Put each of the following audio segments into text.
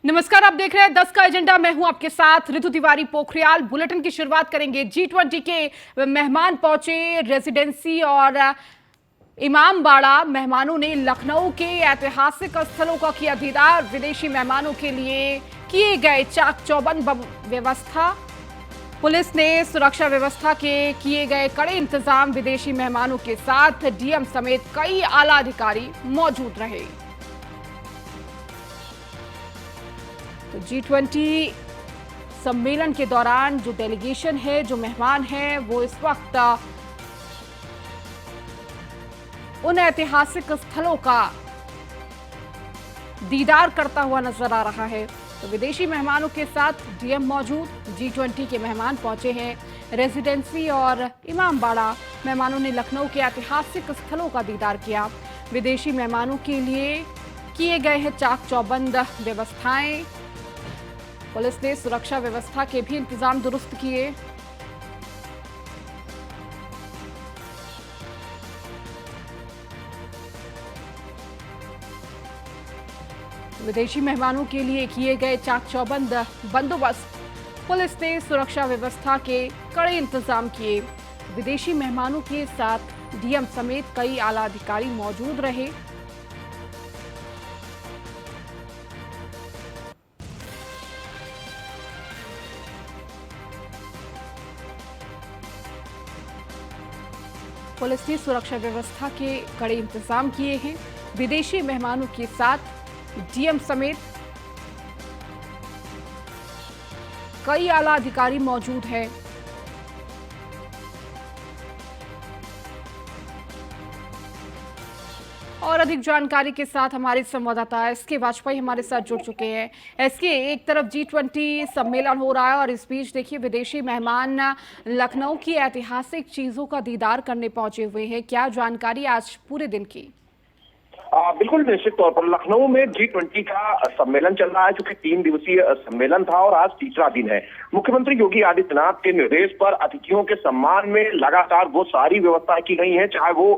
नमस्कार, आप देख रहे हैं 10 का एजेंडा। मैं हूं आपके साथ ऋतु तिवारी पोखरियाल। बुलेटिन की शुरुआत करेंगे। G20 के मेहमान पहुंचे रेजिडेंसी और इमामबाड़ा। मेहमानों ने लखनऊ के ऐतिहासिक स्थलों का किया दीदार। विदेशी मेहमानों के लिए किए गए चाक चौबंद व्यवस्था। पुलिस ने सुरक्षा व्यवस्था के किए गए कड़े इंतजाम। विदेशी मेहमानों के साथ डीएम समेत कई आला अधिकारी मौजूद रहे। तो G20 सम्मेलन के दौरान जो डेलीगेशन है, जो मेहमान हैं, वो इस वक्त उन ऐतिहासिक स्थलों का दीदार करता हुआ नजर आ रहा है। तो विदेशी मेहमानों के साथ डीएम मौजूद। G20 के मेहमान पहुंचे हैं रेजिडेंसी और इमामबाड़ा। मेहमानों ने लखनऊ के ऐतिहासिक स्थलों का दीदार किया। विदेशी मेहमानों के लिए किए गए हैं चाक चौबंद व्यवस्थाएं। पुलिस ने सुरक्षा व्यवस्था के भी इंतजाम दुरुस्त किए। विदेशी मेहमानों के लिए किए गए चाक चौबंद बंदोबस्त। पुलिस ने सुरक्षा व्यवस्था के कड़े इंतजाम किए। विदेशी मेहमानों के साथ डीएम समेत कई आला अधिकारी मौजूद रहे। पुलिस ने सुरक्षा व्यवस्था के कड़े इंतजाम किए हैं। विदेशी मेहमानों के साथ डीएम समेत कई आला अधिकारी मौजूद हैं। और अधिक जानकारी के साथ हमारे संवाददाता एसके वाजपेयी हमारे साथ जुड़ चुके हैं। एसके, एक तरफ G20 सम्मेलन हो रहा है और इस बीच देखिए विदेशी मेहमान लखनऊ की ऐतिहासिक चीजों का दीदार करने पहुंचे हुए हैं। क्या जानकारी आज पूरे दिन की? बिल्कुल निश्चित तौर पर लखनऊ में G20 का सम्मेलन चल रहा है, जो कि 3 दिवसीय सम्मेलन था और आज तीसरा दिन है। मुख्यमंत्री योगी आदित्यनाथ के निर्देश पर अतिथियों के सम्मान में लगातार वो सारी व्यवस्थाएं की गई हैं, चाहे वो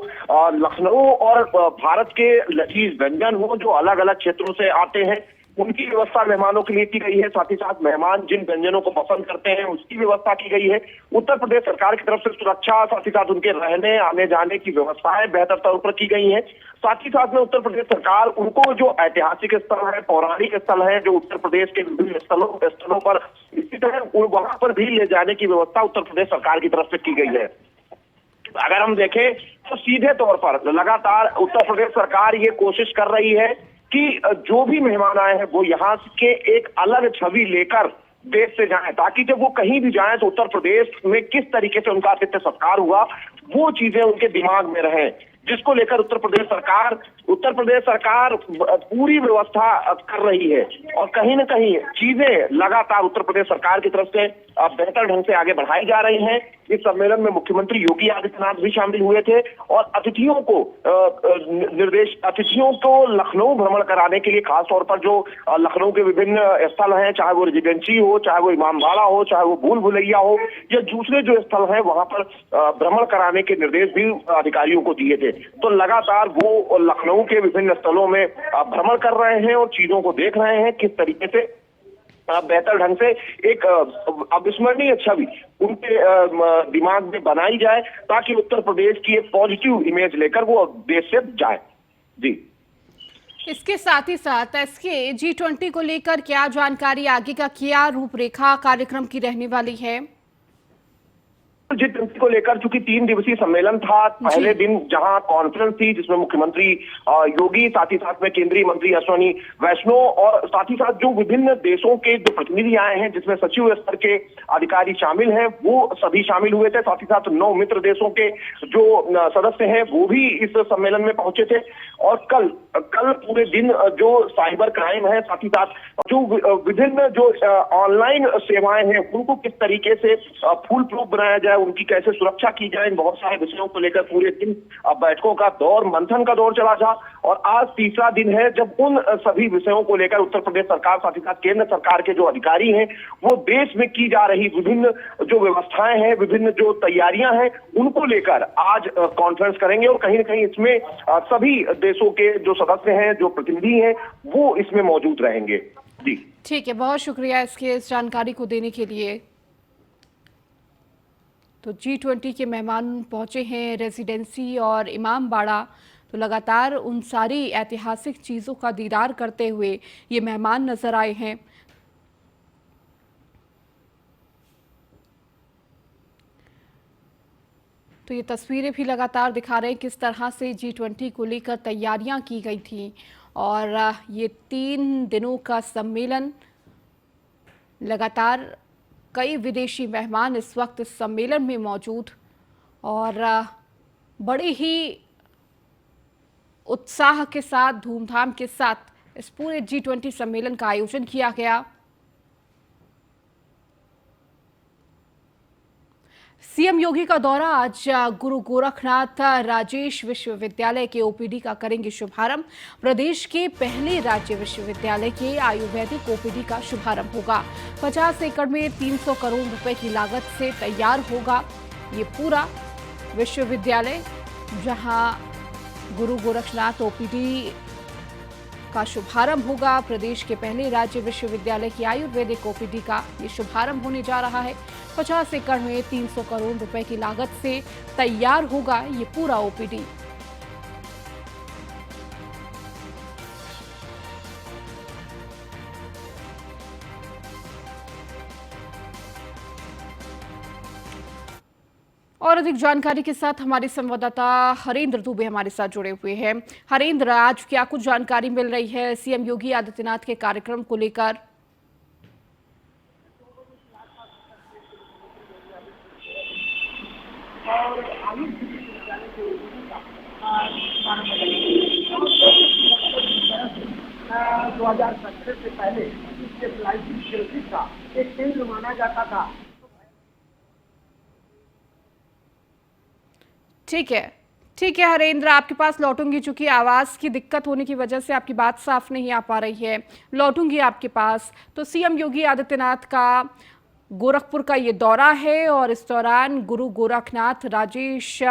लखनऊ और भारत के लजीज व्यंजन हो जो अलग अलग क्षेत्रों से आते हैं, उनकी व्यवस्था मेहमानों के लिए की गई है। साथ ही साथ मेहमान जिन व्यंजनों को पसंद करते हैं उसकी व्यवस्था की गई है। उत्तर प्रदेश सरकार की तरफ से सुरक्षा, साथ ही साथ उनके रहने आने जाने की व्यवस्थाएं बेहतर तौर पर की गई हैं। साथ ही साथ में उत्तर प्रदेश सरकार उनको जो ऐतिहासिक स्थल है, पौराणिक स्थल है, जो उत्तर प्रदेश के विभिन्न स्थलों पर स्थित है, वहां पर भी ले जाने की व्यवस्था उत्तर प्रदेश सरकार की तरफ से की गई है। अगर हम देखें तो सीधे तौर पर लगातार उत्तर प्रदेश सरकार ये कोशिश कर रही है कि जो भी मेहमान आए हैं वो यहाँ के एक अलग छवि लेकर देश से जाएं, ताकि जब वो कहीं भी जाएं तो उत्तर प्रदेश में किस तरीके से उनका आतिथ्य सत्कार हुआ वो चीजें उनके दिमाग में रहें, जिसको लेकर उत्तर प्रदेश सरकार पूरी व्यवस्था कर रही है। और कहीं न कहीं चीजें लगातार उत्तर प्रदेश सरकार की तरफ से बेहतर ढंग से आगे बढ़ाई जा रही हैं। इस सम्मेलन में मुख्यमंत्री योगी आदित्यनाथ भी शामिल हुए थे और अतिथियों को लखनऊ भ्रमण कराने के लिए खासतौर पर जो लखनऊ के विभिन्न स्थल हैं, चाहे वो रेजिडेंसी हो, चाहे वो इमामबाड़ा हो, चाहे वो भूल भुलैया हो, या दूसरे जो स्थल हैं वहां पर भ्रमण कराने के निर्देश भी अधिकारियों को दिए थे। तो लगातार वो लखनऊ के विभिन्न स्थलों में भ्रमण कर रहे हैं और चीजों को देख रहे हैं किस तरीके से बेहतर ढंग से एक अविस्मरणीय छवि उनके दिमाग में बनाई जाए, ताकि उत्तर प्रदेश की एक पॉजिटिव इमेज लेकर वो देश से जाए। जी, इसके साथ ही साथ इसके G20 को लेकर क्या जानकारी, आगे का क्या रूपरेखा कार्यक्रम की रहने वाली है? G20 को लेकर चूंकि 3 दिवसीय सम्मेलन था, पहले दिन जहां कॉन्फ्रेंस थी जिसमें मुख्यमंत्री योगी, साथ ही साथ में केंद्रीय मंत्री अश्विनी वैष्णव और साथ ही साथ जो विभिन्न देशों के जो प्रतिनिधि आए हैं जिसमें सचिव स्तर के अधिकारी शामिल हैं, वो सभी शामिल हुए थे। साथ ही साथ 9 मित्र देशों के जो सदस्य हैं वो भी इस सम्मेलन में पहुंचे थे। और कल पूरे दिन जो साइबर क्राइम है, साथ ही साथ जो विभिन्न जो ऑनलाइन सेवाएं हैं उनको किस तरीके से फुल प्रूफ बनाया जाए, उनकी कैसे सुरक्षा की जाए, इन बहुत सारे विषयों को लेकर पूरे दिन बैठकों का दौर, मंथन का दौर चला था। और आज तीसरा दिन है जब उन सभी विषयों को लेकर उत्तर प्रदेश सरकार, साथ ही साथ केंद्र सरकार के जो अधिकारी हैं वो देश में की जा रही विभिन्न जो व्यवस्थाएं हैं, विभिन्न जो तैयारियां हैं, उनको लेकर आज कॉन्फ्रेंस करेंगे। और कहीं ना कहीं इसमें सभी देशों के जो सदस्य हैं, जो प्रतिनिधि हैं, वो इसमें मौजूद रहेंगे। जी ठीक है, बहुत शुक्रिया इस जानकारी को देने के लिए। तो G20 के मेहमान पहुंचे हैं रेजिडेंसी और इमामबाड़ा। तो लगातार उन सारी ऐतिहासिक चीज़ों का दीदार करते हुए ये मेहमान नजर आए हैं। तो ये तस्वीरें भी लगातार दिखा रहे हैं किस तरह से G20 को लेकर तैयारियां की गई थी। और ये 3 दिनों का सम्मेलन, लगातार कई विदेशी मेहमान इस वक्त इस सम्मेलन में मौजूद, और बड़े ही उत्साह के साथ, धूमधाम के साथ इस पूरे G20 सम्मेलन का आयोजन किया गया। सीएम योगी का दौरा आज गुरु गोरखनाथ राजेश विश्वविद्यालय के ओपीडी का करेंगे शुभारंभ। प्रदेश के पहले राज्य विश्वविद्यालय के आयुर्वेदिक ओपीडी का शुभारंभ होगा। 50 एकड़ में 300 करोड़ रुपए की लागत से तैयार होगा ये पूरा विश्वविद्यालय, जहां गुरु गोरखनाथ ओपीडी का शुभारंभ होगा। प्रदेश के पहले राज्य विश्वविद्यालय की आयुर्वेदिक ओपीडी का ये शुभारंभ होने जा रहा है। 50 एकड़ में 300 करोड़ रुपए की लागत से तैयार होगा ये पूरा ओपीडी। और अधिक जानकारी के साथ हमारे संवाददाता हरेंद्र दुबे हमारे साथ जुड़े हुए हैं। हरेंद्र, आज क्या कुछ जानकारी मिल रही है सीएम योगी आदित्यनाथ के कार्यक्रम को लेकर? और आयुष विश्वविद्यालय के का 2017 से पहले इसके फ्लाइट का एक केंद्र माना जाता था। ठीक है हरेंद्र, आपके पास लौटूंगी। चूंकि आवाज़ की दिक्कत होने की वजह से आपकी बात साफ नहीं आ पा रही है, लौटूंगी आपके पास। तो सीएम योगी आदित्यनाथ का गोरखपुर का ये दौरा है और इस दौरान गुरु गोरखनाथ राजेश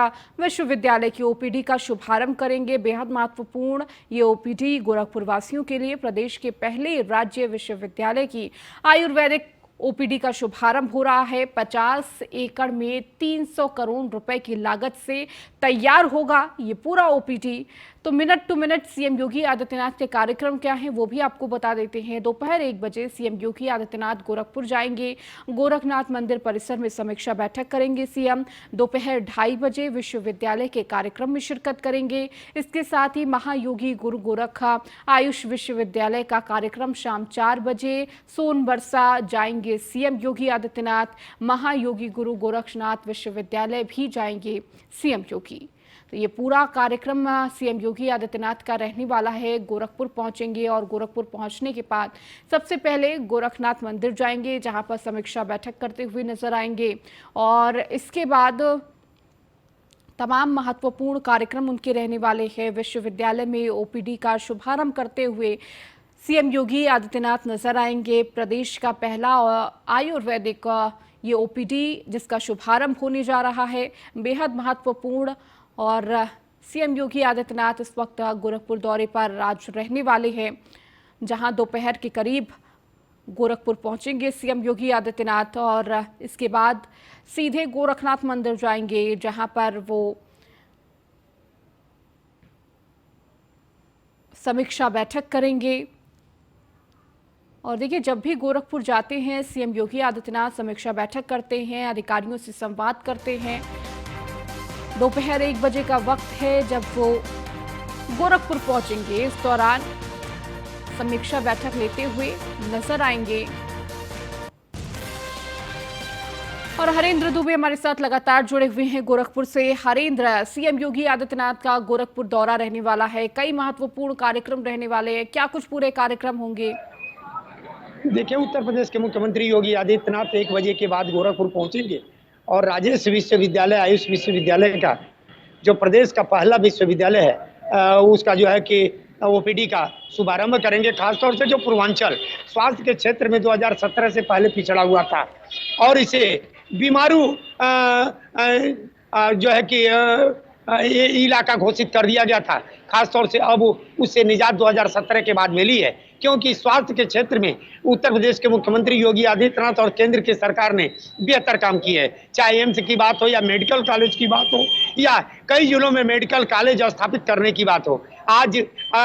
विश्वविद्यालय की ओपीडी का शुभारंभ करेंगे। बेहद महत्वपूर्ण ये ओपीडी गोरखपुर वासियों के लिए। प्रदेश के पहले राज्य विश्वविद्यालय की आयुर्वेदिक ओपीडी का शुभारंभ हो रहा है। 50 एकड़ में 300 करोड़ रुपए की लागत से तैयार होगा ये पूरा ओपीडी। तो minute to minute CM Yogi Adityanath के कार्यक्रम क्या हैं वो भी आपको बता देते हैं। दोपहर 1 बजे सीएम योगी आदित्यनाथ गोरखपुर जाएंगे। गोरखनाथ मंदिर परिसर में समीक्षा बैठक करेंगे सीएम। दोपहर 2:30 बजे विश्वविद्यालय के कार्यक्रम में शिरकत करेंगे। इसके साथ ही महायोगी गुरु गोरख आयुष विश्वविद्यालय का कार्यक्रम शाम 4 बजे सोनबरसा जाएंगे सीएम योगी आदित्यनाथ। महायोगी गुरु गोरखनाथ विश्वविद्यालय भी जाएंगे सीएम योगी। तो ये पूरा कार्यक्रम सीएम योगी आदित्यनाथ का रहने वाला है। गोरखपुर पहुंचेंगे और गोरखपुर पहुंचने के बाद सबसे पहले गोरखनाथ मंदिर जाएंगे, जहां पर समीक्षा बैठक करते हुए नजर आएंगे। और इसके बाद तमाम महत्वपूर्ण कार्यक्रम उनके रहने वाले हैं। विश्वविद्यालय में ओपीडी का शुभारंभ करते हुए सीएम योगी आदित्यनाथ नजर आएंगे। प्रदेश का पहला आयुर्वेदिक ये ओपीडी जिसका शुभारंभ होने जा रहा है, बेहद महत्वपूर्ण। और सीएम योगी आदित्यनाथ इस वक्त गोरखपुर दौरे पर आज रहने वाले हैं, जहां दोपहर के करीब गोरखपुर पहुंचेंगे सीएम योगी आदित्यनाथ। और इसके बाद सीधे गोरखनाथ मंदिर जाएंगे, जहां पर वो समीक्षा बैठक करेंगे। और देखिए, जब भी गोरखपुर जाते हैं सीएम योगी आदित्यनाथ समीक्षा बैठक करते हैं, अधिकारियों से संवाद करते हैं। दोपहर 1 बजे का वक्त है जब वो गोरखपुर पहुंचेंगे। इस दौरान समीक्षा बैठक लेते हुए नजर आएंगे। और हरेंद्र दुबे हमारे साथ लगातार जुड़े हुए हैं गोरखपुर से। हरेंद्र, सीएम योगी आदित्यनाथ का गोरखपुर दौरा रहने वाला है, कई महत्वपूर्ण कार्यक्रम रहने वाले हैं, क्या कुछ पूरे कार्यक्रम होंगे? देखिए, उत्तर प्रदेश के मुख्यमंत्री योगी आदित्यनाथ 1 बजे के बाद गोरखपुर पहुंचेंगे और राजेश विश्वविद्यालय आयुष विश्वविद्यालय का जो प्रदेश का पहला विश्वविद्यालय है उसका जो है कि ओपीडी का शुभारंभ करेंगे। खासतौर से जो पूर्वांचल स्वास्थ्य के क्षेत्र में 2017 से पहले पिछड़ा हुआ था और इसे बीमारू जो है कि इलाका घोषित कर दिया गया था। खासतौर से अब उससे निजात 2017 के बाद मिली है, क्योंकि स्वास्थ्य के क्षेत्र में उत्तर प्रदेश के मुख्यमंत्री योगी आदित्यनाथ और केंद्र की सरकार ने बेहतर काम किए हैं। चाहे एम्स की बात हो या मेडिकल कॉलेज की बात हो या कई जिलों में मेडिकल कॉलेज स्थापित करने की बात हो। आज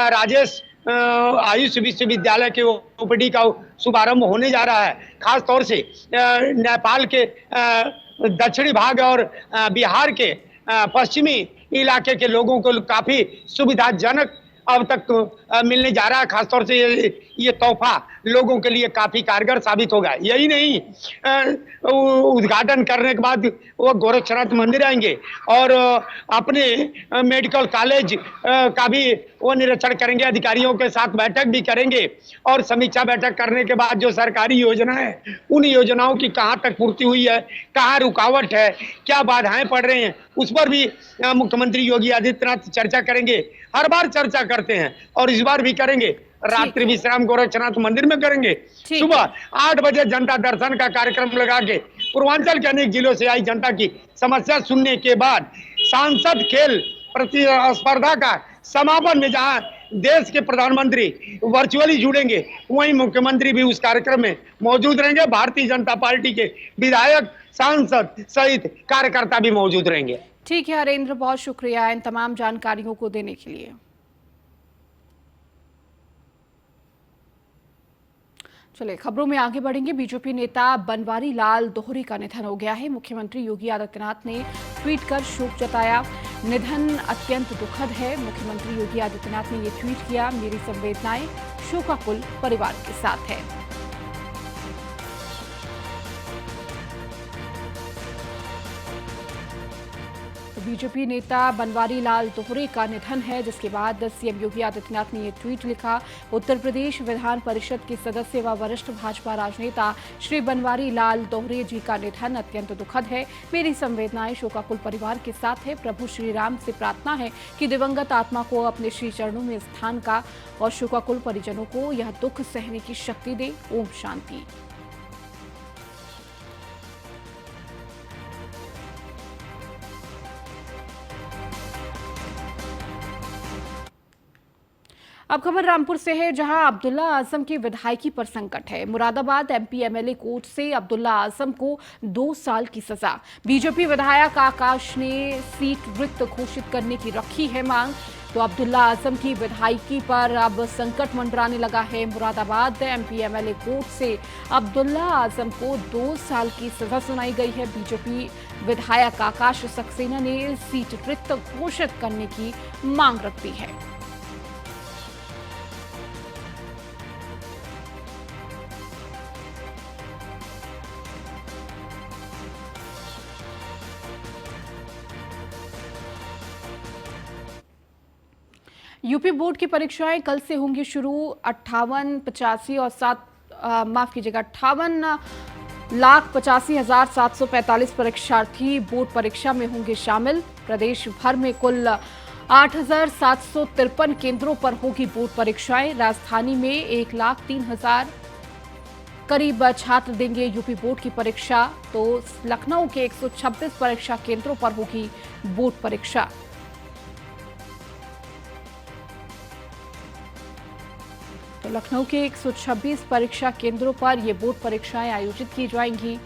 राजेश आयुष विश्वविद्यालय के ओपीडी का शुभारंभ होने जा रहा है। खास तौर से नेपाल के दक्षिणी भाग और बिहार के पश्चिमी इलाके के लोगों को काफी सुविधाजनक अब तक मिलने जा रहा है। खासतौर से ये तोहफा लोगों के लिए काफी कारगर साबित होगा। यही नहीं, उद्घाटन करने के बाद वो गोरक्षनाथ मंदिर आएंगे और अपने मेडिकल कॉलेज का भी वो निरीक्षण करेंगे, अधिकारियों के साथ बैठक भी करेंगे और समीक्षा बैठक करने के बाद जो सरकारी योजना है उन योजनाओं की कहाँ तक पूर्ति हुई है, कहाँ रुकावट है, क्या बाधाएं पड़ रही हैं, उस पर भी मुख्यमंत्री योगी आदित्यनाथ चर्चा करेंगे। हर बार चर्चा करते हैं और इस बार भी करेंगे। रात्रि विश्राम गोरक्षनाथ मंदिर में करेंगे। सुबह 8 बजे जनता दर्शन का कार्यक्रम लगा के पूर्वांचल के अनेक जिलों से आई जनता की समस्या सुनने के बाद सांसद खेल प्रतिस्पर्धा का समापन में जहां देश के प्रधानमंत्री वर्चुअली जुड़ेंगे, वहीं मुख्यमंत्री भी उस कार्यक्रम में मौजूद रहेंगे। भारतीय जनता पार्टी के विधायक, सांसद सहित कार्यकर्ता भी मौजूद रहेंगे। ठीक है हरेंद्र, बहुत शुक्रिया इन तमाम जानकारियों को देने के लिए। चलिए खबरों में आगे बढ़ेंगे। बीजेपी नेता बनवारी लाल दोहरी का निधन हो गया है। मुख्यमंत्री योगी आदित्यनाथ ने ट्वीट कर शोक जताया। निधन अत्यंत दुखद है। मुख्यमंत्री योगी आदित्यनाथ ने ये ट्वीट किया, मेरी संवेदनाएं शोकाकुल परिवार के साथ है। बीजेपी नेता बनवारी लाल दोहरे का निधन है, जिसके बाद सीएम योगी आदित्यनाथ ने ये ट्वीट लिखा। उत्तर प्रदेश विधान परिषद के सदस्य व वरिष्ठ भाजपा राजनेता श्री बनवारी लाल दोहरे जी का निधन अत्यंत दुखद है। मेरी संवेदनाएं शोकाकुल परिवार के साथ है। प्रभु श्री राम से प्रार्थना है कि दिवंगत आत्मा को अपने श्री चरणों में स्थान का और शोकाकुल परिजनों को यह दुख सहने की शक्ति दे। ओम शांति। अब खबर रामपुर से है, जहां अब्दुल्ला आजम की विधायकी पर संकट है। मुरादाबाद एमपी एमएलए कोर्ट से अब्दुल्ला आजम को 2 साल की सजा। बीजेपी विधायक आकाश ने सीट रिक्त घोषित करने की रखी है मांग। तो अब्दुल्ला आजम की विधायकी पर अब संकट मंडराने लगा है। मुरादाबाद एमपी एमएलए कोर्ट से अब्दुल्ला आजम को 2 साल की सजा सुनाई गई है। बीजेपी विधायक आकाश सक्सेना ने सीट रिक्त घोषित करने की मांग रख दी है। यूपी बोर्ड की परीक्षाएं कल से होंगी शुरू। 58,85 और 58,85,745 परीक्षार्थी बोर्ड परीक्षा में होंगे शामिल। प्रदेश भर में कुल 8,753 केंद्रों पर होगी बोर्ड परीक्षाएं। राजधानी में 1,03,000 करीब छात्र देंगे यूपी बोर्ड की परीक्षा। तो लखनऊ के 126 परीक्षा केंद्रों पर होगी बोर्ड परीक्षा। तो लखनऊ के 126 परीक्षा केंद्रों पर ये बोर्ड परीक्षाएं आयोजित की जाएंगी।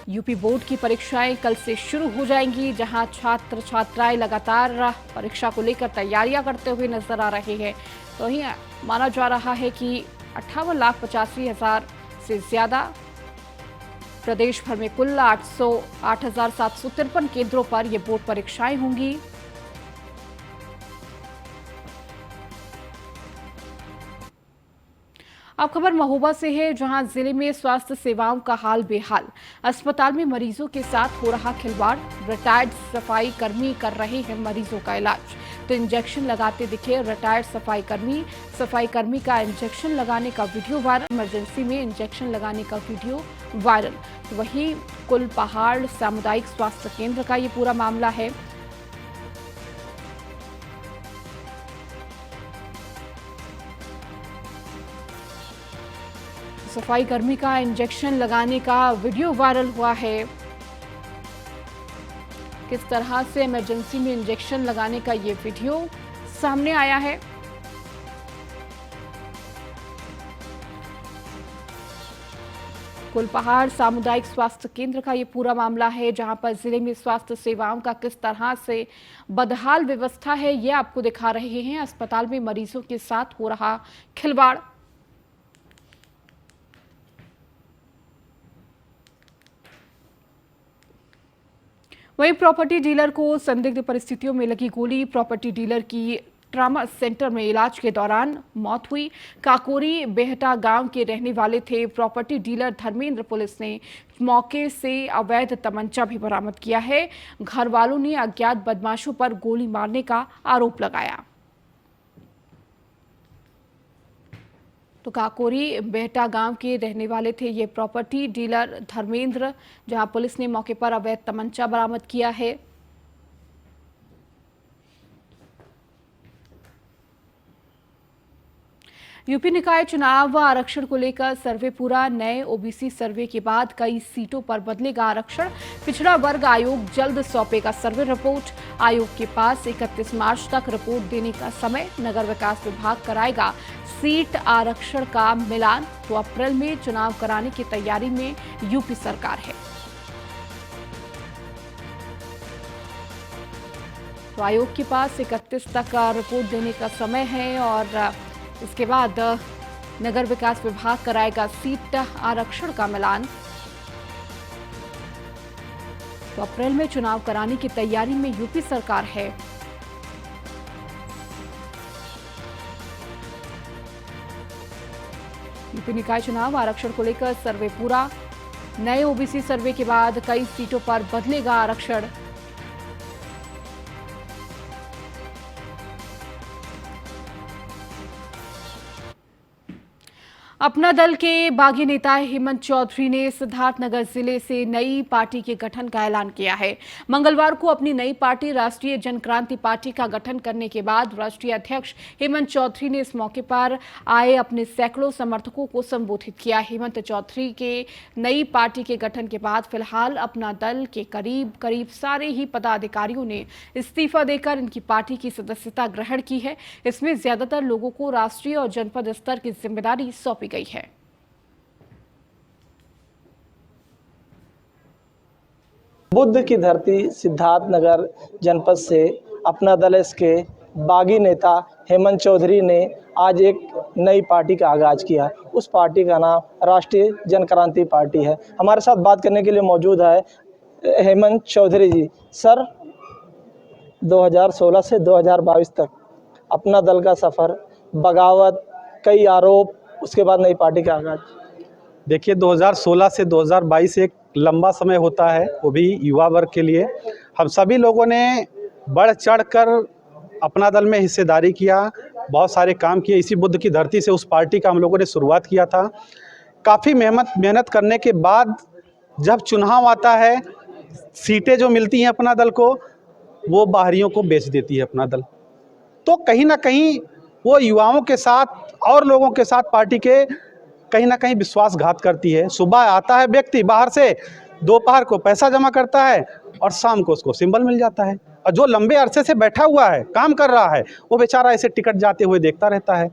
यूपी बोर्ड की परीक्षाएं कल से शुरू हो जाएंगी, जहां छात्र छात्राएं लगातार परीक्षा को लेकर तैयारियां करते हुए नजर आ रहे हैं। तो ही माना जा रहा है कि 58,85,000 से ज्यादा प्रदेश भर में कुल 8,753 केंद्रों पर ये बोर्ड परीक्षाएं होंगी। अब खबर महोबा से है, जहां जिले में स्वास्थ्य सेवाओं का हाल बेहाल। अस्पताल में मरीजों के साथ हो रहा खिलवाड़। रिटायर्ड सफाई कर्मी कर रहे हैं मरीजों का इलाज। तो इंजेक्शन लगाते दिखे रिटायर्ड सफाई कर्मी का इंजेक्शन लगाने का वीडियो वायरल। इमरजेंसी में इंजेक्शन लगाने का वीडियो वायरल। तो वहीं कुल पहाड़ सामुदायिक स्वास्थ्य केंद्र का ये पूरा मामला है। सफाई कर्मी का इंजेक्शन लगाने का वीडियो वायरल हुआ है। किस तरह से इमरजेंसी में इंजेक्शन लगाने का ये वीडियो सामने आया है। कुलपहाड़ सामुदायिक स्वास्थ्य केंद्र का ये पूरा मामला है, जहां पर जिले में स्वास्थ्य सेवाओं का किस तरह से बदहाल व्यवस्था है, ये आपको दिखा रहे हैं। अस्पताल में मरीजों के साथ हो रहा खिलवाड़। वहीं प्रॉपर्टी डीलर को संदिग्ध परिस्थितियों में लगी गोली। प्रॉपर्टी डीलर की ट्रामा सेंटर में इलाज के दौरान मौत हुई। काकोरी बेहटा गांव के रहने वाले थे प्रॉपर्टी डीलर धर्मेंद्र। पुलिस ने मौके से अवैध तमंचा भी बरामद किया है। घर वालों ने अज्ञात बदमाशों पर गोली मारने का आरोप लगाया। तो काकोरी बेहटा गांव के रहने वाले थे ये प्रॉपर्टी डीलर धर्मेंद्र, जहां पुलिस ने मौके पर अवैध तमंचा बरामद किया है। यूपी निकाय चुनाव व आरक्षण को लेकर सर्वे पूरा। नए ओबीसी सर्वे के बाद कई सीटों पर बदलेगा आरक्षण। पिछड़ा वर्ग आयोग जल्द सौंपेगा सर्वे रिपोर्ट। आयोग के पास 31 मार्च तक रिपोर्ट देने का समय। नगर विकास विभाग कराएगा सीट आरक्षण का मिलान। तो अप्रैल में चुनाव कराने की तैयारी में यूपी सरकार है। तो आयोग के पास 31 तक रिपोर्ट देने का समय है और इसके बाद नगर विकास विभाग कराएगा सीट आरक्षण का मिलान। तो अप्रैल में चुनाव कराने की तैयारी में यूपी सरकार है। यूपी निकाय चुनाव आरक्षण को लेकर सर्वे पूरा। नए ओबीसी सर्वे के बाद कई सीटों पर बदलेगा आरक्षण। अपना दल के बागी नेता हेमंत चौधरी ने सिद्धार्थनगर जिले से नई पार्टी के गठन का ऐलान किया है। मंगलवार को अपनी नई पार्टी राष्ट्रीय जनक्रांति पार्टी का गठन करने के बाद राष्ट्रीय अध्यक्ष हेमंत चौधरी ने इस मौके पर आए अपने सैकड़ों समर्थकों को संबोधित किया। हेमंत चौधरी के नई पार्टी के गठन के बाद फिलहाल अपना दल के करीब सारे ही पदाधिकारियों ने इस्तीफा देकर इनकी पार्टी की सदस्यता ग्रहण की है। इसमें ज्यादातर लोगों को राष्ट्रीय और जनपद स्तर की जिम्मेदारी सौंपी गई है। बुद्ध की धरती सिद्धार्थनगर जनपद से अपना दल के बागी नेता हेमंत चौधरी ने आज एक नई पार्टी का आगाज किया। उस पार्टी का नाम राष्ट्रीय जनक्रांति पार्टी है। हमारे साथ बात करने के लिए मौजूद है हेमंत चौधरी जी। सर, 2016 से 2022 तक अपना दल का सफर, बगावत, कई आरोप, उसके बाद नई पार्टी का आगाज। देखिए, 2016 से 2022 एक लंबा समय होता है, वो भी युवा वर्ग के लिए। हम सभी लोगों ने बढ़ चढ़ कर अपना दल में हिस्सेदारी किया, बहुत सारे काम किए। इसी बुद्ध की धरती से उस पार्टी का हम लोगों ने शुरुआत किया था। काफ़ी मेहनत करने के बाद जब चुनाव आता है, सीटें जो मिलती हैं अपना दल को, वो बाहरियों को बेच देती है अपना दल। तो कहीं ना कहीं वो युवाओं के साथ और लोगों के साथ पार्टी के कहीं ना कहीं विश्वासघात करती है। सुबह आता है व्यक्ति बाहर से, दोपहर को पैसा जमा करता है और शाम को उसको सिंबल मिल जाता है। और जो लंबे अरसे से बैठा हुआ है, काम कर रहा है, वो बेचारा ऐसे टिकट जाते हुए देखता रहता है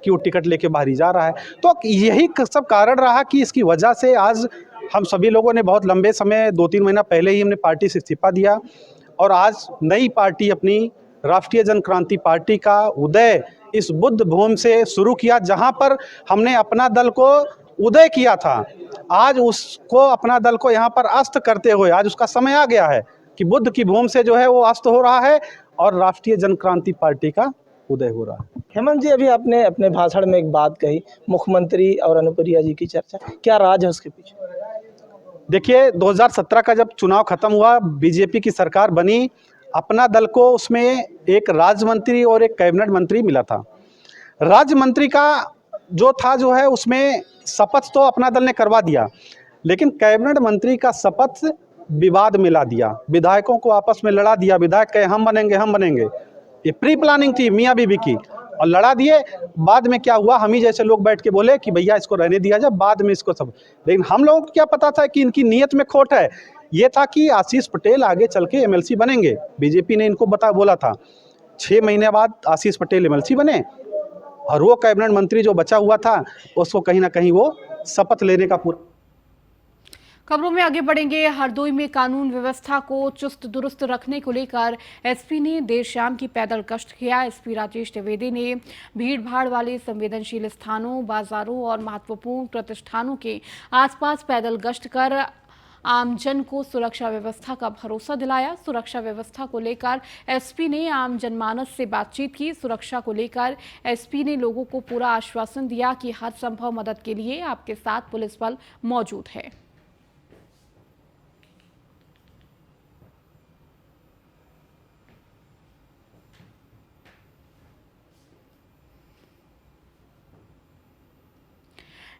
कि वो टिकट लेके बाहर ही जा रहा है। तो यही सब कारण रहा कि इसकी वजह से आज हम सभी लोगों ने बहुत लंबे समय 2-3 महीना पहले ही हमने पार्टी से इस्तीफा दिया और आज नई पार्टी अपनी राष्ट्रीय जनक्रांति पार्टी का उदय इस बुद्ध भूमि से शुरू किया, जहां पर हमने अपना दल को उदय किया था। आज उसको अपना दल को यहां पर अस्त करते हुए आज उसका समय आ गया है कि बुद्ध की भूमि से जो है वो अस्त हो रहा है और राष्ट्रीय जनक्रांति पार्टी का उदय हो रहा है। हेमंत जी, अभी आपने अपने भाषण में एक बात कही, मुख्यमंत्री और अनुप्रिया जी की चर्चा, क्या राज है उसके पीछे? देखिए, 2017 का जब चुनाव खत्म हुआ, बीजेपी की सरकार बनी, अपना दल को उसमें एक राज्य मंत्री और एक कैबिनेट मंत्री मिला था। राज्य मंत्री का जो है उसमें शपथ तो अपना दल ने करवा दिया, लेकिन कैबिनेट मंत्री का शपथ विवाद में ला दिया, विधायकों को आपस में लड़ा दिया। विधायक कहे हम बनेंगे। ये प्री प्लानिंग थी मियाँ बीबी की और लड़ा दिए। बाद में क्या हुआ, हम ही जैसे लोग बैठ के बोले कि भैया इसको रहने दिया जाए, बाद में इसको सब। लेकिन हम लोगों को क्या पता था कि इनकी नीयत में खोट है। ये था कि आशीष पटेल आगे चल के एमएलसी बनेंगे। बीजेपी ने इनको बोला था। 6 महीने बाद आशीष पटेल एमएलसी बने और वो कैबिनेट मंत्री जो बचा हुआ था उसको कहीं ना कहीं वो शपथ लेने का पूरा खबरों में आगे बढ़ेंगे। हरदोई में कानून व्यवस्था को चुस्त दुरुस्त रखने को लेकर एसपी ने देर शाम की पैदल गश्त किया। एसपी राजेश द्विवेदी ने भीड़ भाड़ वाले संवेदनशील स्थानों, बाजारों और महत्वपूर्ण प्रतिष्ठानों के आसपास पैदल गश्त कर आमजन को सुरक्षा व्यवस्था का भरोसा दिलाया। सुरक्षा व्यवस्था को लेकर एसपी ने आम जनमानस से बातचीत की। सुरक्षा को लेकर एसपी ने लोगों को पूरा आश्वासन दिया कि हर संभव मदद के लिए आपके साथ पुलिस बल मौजूद है।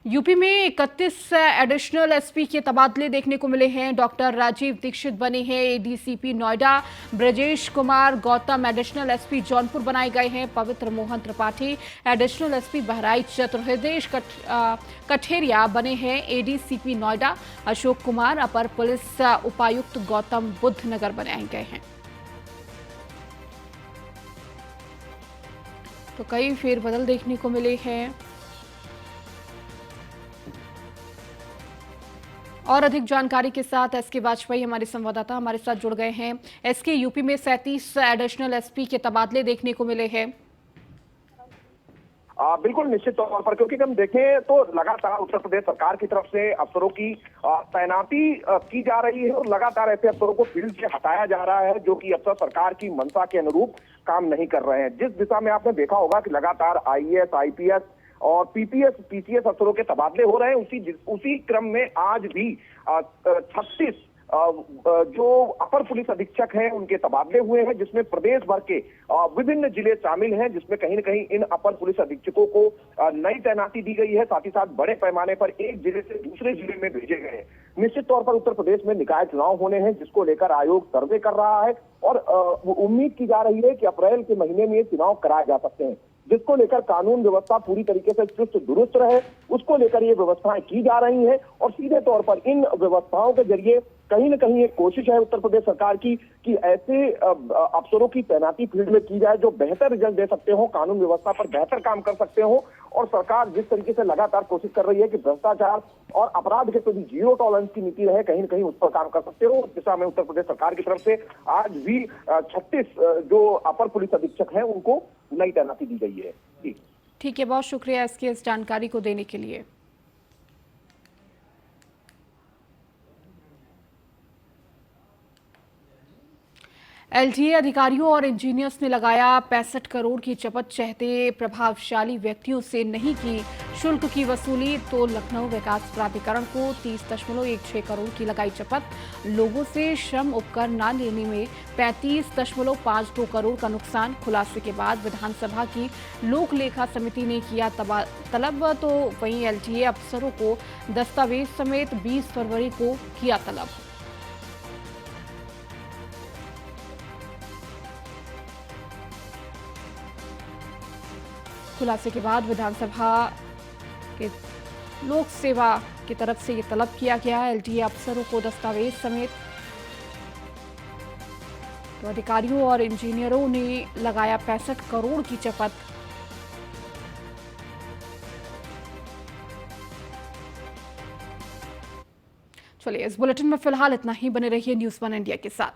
यूपी में 31 एडिशनल एसपी के तबादले देखने को मिले हैं। डॉक्टर राजीव दीक्षित बने हैं ADCP Noida. Brajesh Kumar Gautam additional SP Jaunpur बनाए गए हैं। पवित्र मोहन त्रिपाठी एडिशनल एसपी बहराइच। हृदय कठेरिया बने हैं एडीसीपी नोएडा। अशोक कुमार अपर पुलिस उपायुक्त गौतम बुद्ध नगर बनाए गए हैं। तो कई फेरबदल देखने को मिले हैं। और अधिक जानकारी के साथ एसके वाजपेयी हमारे संवाददाता हमारे साथ जुड़ गए हैं। एसके, यूपी में 37 एडिशनल एसपी के तबादले देखने को मिले हैं। बिल्कुल निश्चित तौर पर, क्योंकि हम देखें तो लगातार उत्तर प्रदेश सरकार की तरफ से अफसरों की तैनाती की जा रही है और लगातार ऐसे अफसरों को फील्ड से हटाया जा रहा है जो कि अफसर सरकार की मंशा के अनुरूप काम नहीं कर रहे हैं। जिस दिशा में आपने देखा होगा कि लगातार आईएएस, आईपीएस और पीपीएस, पीसीएस अफसरों के तबादले हो रहे हैं, उसी क्रम में आज भी 36 जो अपर पुलिस अधीक्षक हैं उनके तबादले हुए हैं, जिसमें प्रदेश भर के विभिन्न जिले शामिल हैं, जिसमें कहीं न कहीं इन अपर पुलिस अधीक्षकों को नई तैनाती दी गई है। साथ ही साथ बड़े पैमाने पर एक जिले से दूसरे जिले में भेजे गए हैं। निश्चित तौर पर उत्तर प्रदेश में निकाय चुनाव होने हैं, जिसको लेकर आयोग सर्वे कर रहा है और उम्मीद की जा रही है कि अप्रैल के महीने में ये चुनाव कराए जा सकते हैं, जिसको लेकर कानून व्यवस्था पूरी तरीके से चुस्त दुरुस्त रहे, उसको लेकर ये व्यवस्थाएं की जा रही हैं। और सीधे तौर पर इन व्यवस्थाओं के जरिए कहीं न कहीं एक कोशिश है उत्तर प्रदेश सरकार की कि ऐसे अफसरों की तैनाती फील्ड में की जाए जो बेहतर रिजल्ट दे सकते हो, कानून व्यवस्था पर बेहतर काम कर सकते हो। और सरकार जिस तरीके से लगातार कोशिश कर रही है कि भ्रष्टाचार और अपराध के प्रति जीरो टॉलरेंस की नीति रहे, कहीं न कहीं उस पर काम कर सकते हो। उस दिशा में उत्तर प्रदेश सरकार की तरफ से आज भी 36 जो अपर पुलिस अधीक्षक हैं उनको नई तैनाती दी गई है। ठीक है, बहुत शुक्रिया इसकी इस जानकारी को देने के लिए। एलटीए अधिकारियों और इंजीनियर्स ने लगाया 65 करोड़ की चपत। चाहते प्रभावशाली व्यक्तियों से नहीं की शुल्क की वसूली तो लखनऊ विकास प्राधिकरण को 30.16 करोड़ की लगाई चपत। लोगों से श्रम उपकरण न लेने में 35.52 करोड़ का नुकसान। खुलासे के बाद विधानसभा की लोक लेखा समिति ने किया तलब, तो वहीं एलटीए अफसरों को दस्तावेज समेत 20 फरवरी को किया तलब। खुलासे के बाद विधानसभा के लोक सेवा की तरफ से ये तलब किया गया। एलटीए अफसरों को दस्तावेज समेत तो अधिकारियों और इंजीनियरों ने लगाया 65 करोड़ की चपत। चलिए, इस बुलेटिन में फिलहाल इतना ही। बने रहिए न्यूज़ 1 इंडिया के साथ।